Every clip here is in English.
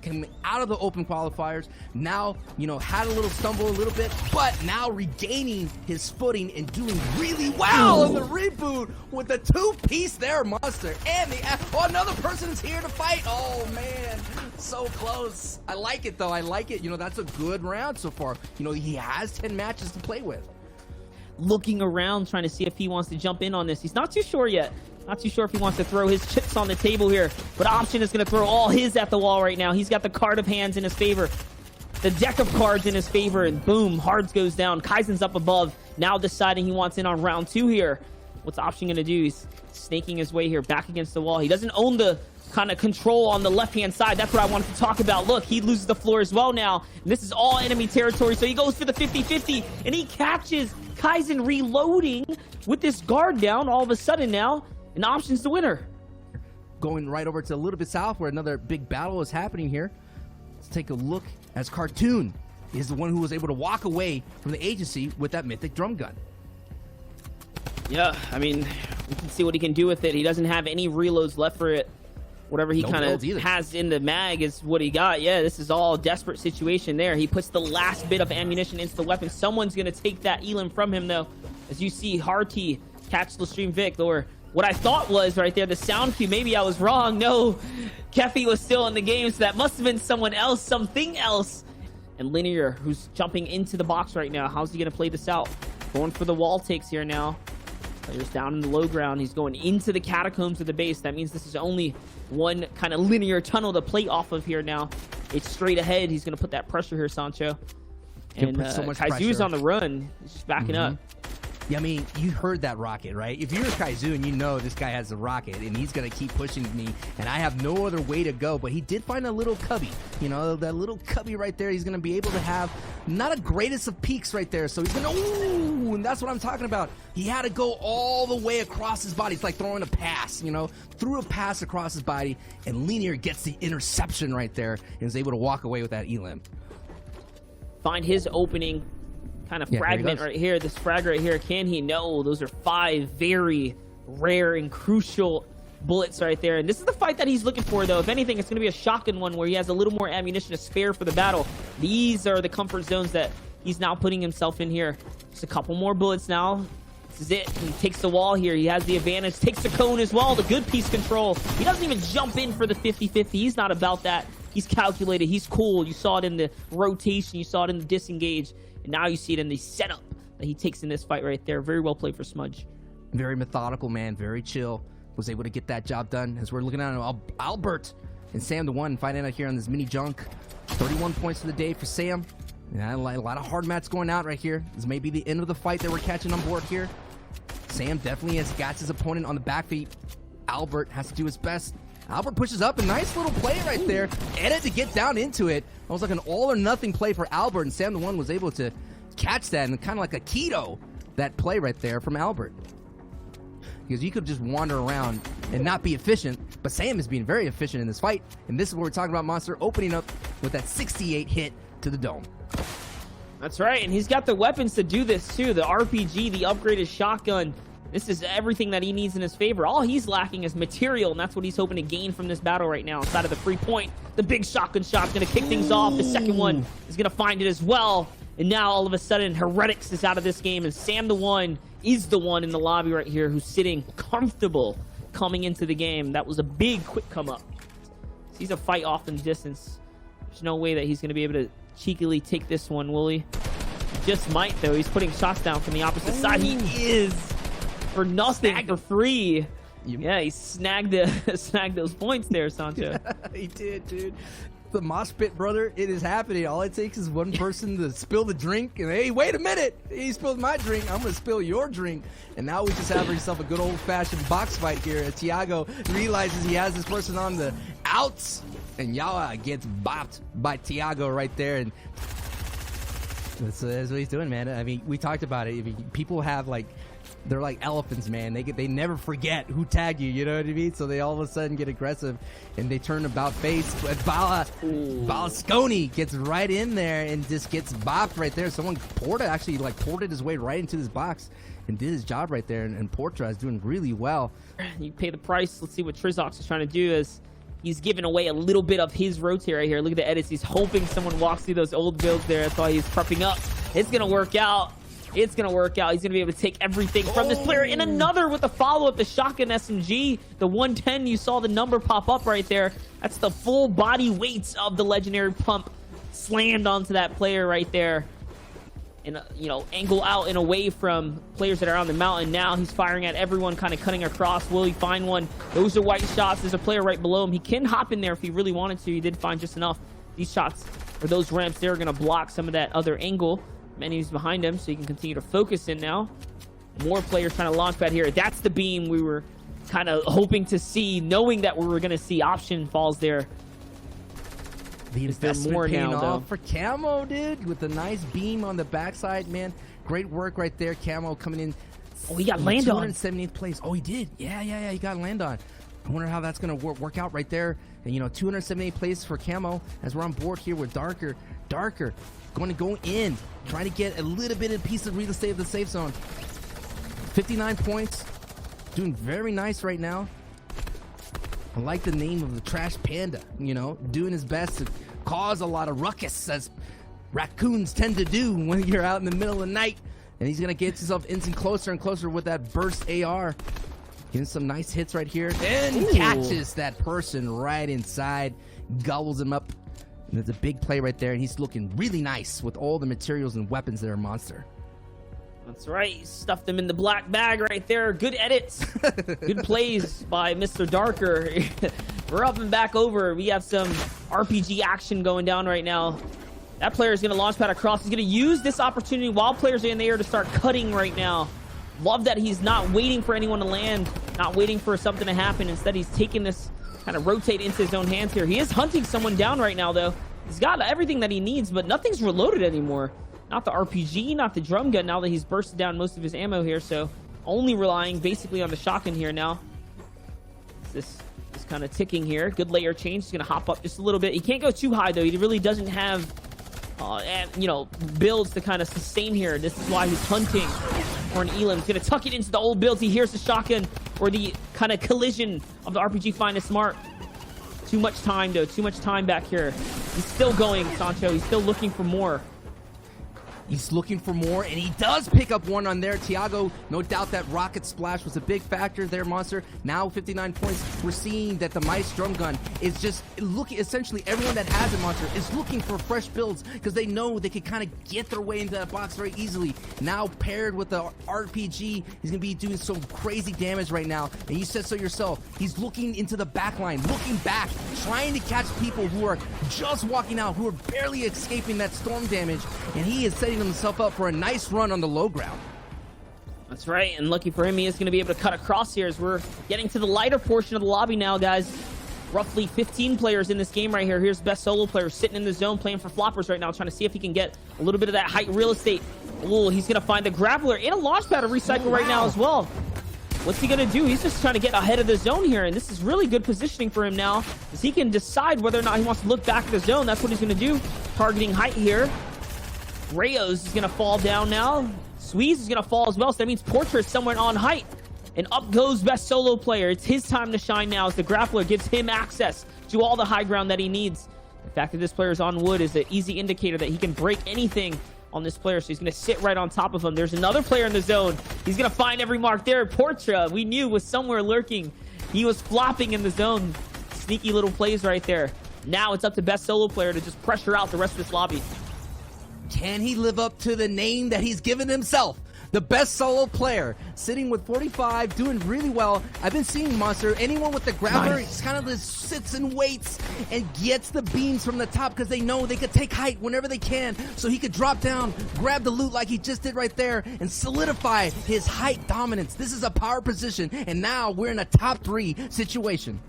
coming out of the open qualifiers. Now, you know, had a little stumble a little bit, but now regaining his footing and doing really well in the reboot with the two-piece there, Monster. And another person is here to fight. Oh, man, so close. I like it, though. I like it. You know, that's a good round so far. You know, he has 10 matches to play with. Looking around, trying to see if he wants to jump in on this. He's not too sure yet. Not too sure if he wants to throw his chips on the table here, but Option is going to throw all his at the wall right now. He's got the card of hands in his favor, the deck of cards in his favor, and boom, Hards goes down. Kaizen's up above, now deciding he wants in on round 2 here. What's Option going to do? He's snaking his way here back against the wall. He doesn't own the kind of control on the left-hand side. That's what I wanted to talk about. Look, he loses the floor as well now, and this is all enemy territory, so he goes for the 50-50, and he catches Kaizen reloading with this guard down. All of a sudden now, and Option's the winner. Going right over to a little bit south where another big battle is happening here. Let's take a look as Cartoon is the one who was able to walk away from the agency with that mythic drum gun. Yeah, I mean, we can see what he can do with it. He doesn't have any reloads left for it. Whatever he kind of has in the mag is what he got. Yeah, this is all a desperate situation there. He puts the last bit of ammunition into the weapon. Someone's going to take that Elim from him, though. As you see, Harty catch the stream Vic, or what I thought was right there, the sound cue. Maybe I was wrong. No, Kefi was still in the game, so that must have been someone else, something else. And Linear, who's jumping into the box right now. How's he going to play this out? Going for the wall takes here now. Player's down in the low ground. He's going into the catacombs of the base. That means this is only one kind of linear tunnel to play off of here now. It's straight ahead. He's going to put that pressure here, Sancho. And so much Kaizu's pressure on the run. He's just backing up. Yeah, I mean, you heard that rocket, right? If you're Kaizu and you know this guy has a rocket and he's going to keep pushing me and I have no other way to go, but he did find a little cubby. You know, that little cubby right there, he's going to be able to have not a greatest of peaks right there. So he's going to, ooh, and that's what I'm talking about. He had to go all the way across his body. It's like throwing a pass, you know, threw a pass across his body, and Linear gets the interception right there and is able to walk away with that Elim. Find his opening. Kind of fragment right here. This frag right here. Can he? No. Those are 5 very rare and crucial bullets right there. And this is the fight that he's looking for, though. If anything, it's going to be a shotgun one where he has a little more ammunition to spare for the battle. These are the comfort zones that he's now putting himself in here. Just a couple more bullets now. This is it. He takes the wall here. He has the advantage. Takes the cone as well. The good piece control. He doesn't even jump in for the 50-50. He's not about that. He's calculated. He's cool. You saw it in the rotation. You saw it in the disengage. And now you see it in the setup that he takes in this fight right there. Very well played for Smudge. Very methodical, man. Very chill. Was able to get that job done. As we're looking at Albert and Sam the one finding out here on this mini junk. 31 points for the day for Sam. Yeah, a lot of hard mats going out right here. This may be the end of the fight that we're catching on board here. Sam definitely has got his opponent on the back feet. Albert has to do his best. Albert pushes up. A nice little play right there. Edit to get down into it. It was like an all-or-nothing play for Albert, and Sam the one was able to catch that and kind of like a keto, that play right there from Albert. Because you could just wander around and not be efficient, but Sam is being very efficient in this fight, and this is what we're talking about, Monster, opening up with that 68 hit to the dome. That's right, and he's got the weapons to do this too. The RPG, the upgraded shotgun. This is everything that he needs in his favor. All he's lacking is material, and that's what he's hoping to gain from this battle right now. Inside of the free point, the big shotgun shot's going to kick things off. The second one is going to find it as well. And now, all of a sudden, Heretics is out of this game, and Sam the one is the one in the lobby right here who's sitting comfortable coming into the game. That was a big, quick come up. Sees a fight off in the distance. There's no way that he's going to be able to cheekily take this one, will he? Just might, though. He's putting shots down from the opposite side. He is. For nothing, for free. Yeah, he snagged those points there, Sancho. Yeah, he did, dude. The mosh pit, brother, it is happening. All it takes is one person to spill the drink, and hey, wait a minute, he spilled my drink, I'm gonna spill your drink. And now we just have ourselves a good old-fashioned box fight here. Thiago realizes he has this person on the outs, and Yawa gets bopped by Thiago right there, and that's what he's doing, man. I mean, we talked about it. I mean, people have like, they're like elephants, man. They never forget who tagged you, you know what I mean? So they all of a sudden get aggressive and they turn about face. But Balasconi gets right in there and just gets bopped right there. Someone, Porta actually like ported his way right into this box and did his job right there. And Porta is doing really well. You pay the price. Let's see what Trizox is trying to do as he's giving away a little bit of his rotate right here. Look at the edits. He's hoping someone walks through those old builds there. That's why he's prepping up. It's going to work out. It's going to work out. He's going to be able to take everything from this player. And another with the follow-up, the shotgun SMG. The 110, you saw the number pop up right there. That's the full body weights of the legendary pump slammed onto that player right there. And, you know, angle out and away from players that are on the mountain. Now he's firing at everyone, kind of cutting across. Will he find one? Those are white shots. There's a player right below him. He can hop in there if he really wanted to. He did find just enough. These shots, or those ramps, they're going to block some of that other angle. Enemies behind him, so he can continue to focus in now. More players trying to launch pad here. That's the beam we were kind of hoping to see, knowing that we were going to see option falls there. The investment paying off for Camo, dude, with a nice beam on the backside, man. Great work right there. Camo coming in. Oh, he got land on. 278th place. Oh, he did. Yeah. He got land on. I wonder how that's going to work out right there. And, you know, 278th place for Camo as we're on board here with Darker. Going to go in, trying to get a little bit of piece of real estate of the safe zone. 59 points. Doing very nice right now. I like the name of the Trash Panda, you know, doing his best to cause a lot of ruckus, as raccoons tend to do when you're out in the middle of the night. And he's going to get himself inching closer and closer with that burst AR. Getting some nice hits right here. And catches that person right inside. Gobbles him up. And there's a big play right there. And he's looking really nice with all the materials and weapons that are Monster. That's right. Stuffed them in the black bag right there. Good edits. Good plays by Mr. Darker. We're up and back over. We have some RPG action going down right now. That player is going to launch pad across. He's going to use this opportunity while players are in the air to start cutting right now. Love that he's not waiting for anyone to land, not waiting for something to happen. Instead, he's taking this kind of rotate into his own hands here. He is hunting someone down right now, though. He's got everything that he needs, but nothing's reloaded anymore. Not the RPG, not the drum gun, now that he's bursted down most of his ammo here. So only relying basically on the shotgun here now. This is kind of ticking here. Good layer change. He's going to hop up just a little bit. He can't go too high, though. He really doesn't have, you know, builds to kind of sustain here. This is why he's hunting for an Elam. He's going to tuck it into the old builds. He hears the shotgun or the kind of collision of the RPG Finest Smart. Too much time, though. Too much time back here. He's still going, Sancho. He's still looking for more. He's looking for more, and he does pick up one on there. Tiago, no doubt that rocket splash was a big factor there, Monster. Now 59 points. We're seeing that the Mice drum gun is just looking, essentially everyone that has a Monster is looking for fresh builds because they know they can kind of get their way into that box very easily. Now paired with the RPG, he's going to be doing some crazy damage right now. And you said so yourself. He's looking into the back line, looking back, trying to catch people who are just walking out, who are barely escaping that storm damage. And he is setting himself up for a nice run on the low ground. That's right, and lucky for him, he is going to be able to cut across here as we're getting to the lighter portion of the lobby now, guys. Roughly 15 players in this game right here. Here's best solo player sitting in the zone playing for floppers right now, trying to see if he can get a little bit of that height real estate. Oh, he's going to find the grappler and a launch pad to recycle right now as well. What's he going to do? He's just trying to get ahead of the zone here, and this is really good positioning for him now, as he can decide whether or not he wants to look back at the zone. That's what he's going to do. Targeting height here. Rayos is going to fall down now. Squeeze is going to fall as well, so that means Portrait is somewhere on height. And up goes best solo player. It's his time to shine now as the grappler gives him access to all the high ground that he needs. The fact that this player is on wood is an easy indicator that he can break anything on this player, so he's going to sit right on top of him. There's another player in the zone. He's going to find every mark there. Portrait, we knew, was somewhere lurking. He was flopping in the zone. Sneaky little plays right there. Now it's up to best solo player to just pressure out the rest of this lobby. Can he live up to the name that he's given himself? The best solo player, sitting with 45, doing really well. I've been seeing Monster. Anyone with the grabber, just kind of just sits and waits and gets the beams from the top because they know they could take height whenever they can. So he could drop down, grab the loot like he just did right there, and solidify his height dominance. This is a power position, and now we're in a top 3 situation.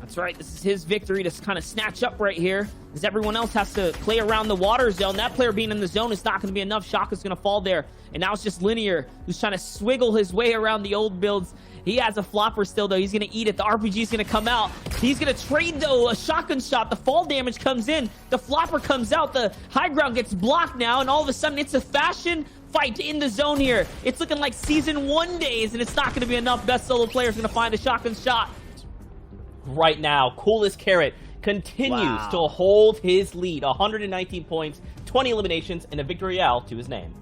That's right. This is his victory to kind of snatch up right here, as everyone else has to play around the water zone. That player being in the zone is not going to be enough. Shaka's going to fall there. And now it's just Linear, who's trying to swiggle his way around the old builds. He has a flopper still, though. He's going to eat it. The RPG is going to come out. He's going to trade, though, a shotgun shot. The fall damage comes in. The flopper comes out. The high ground gets blocked now. And all of a sudden, it's a fashion fight in the zone here. It's looking like Season 1 days, and it's not going to be enough. Best solo player is going to find a shotgun shot. right now. Coolest Carrot continues to hold his lead. 119 points, 20 eliminations, and a victory royale to his name.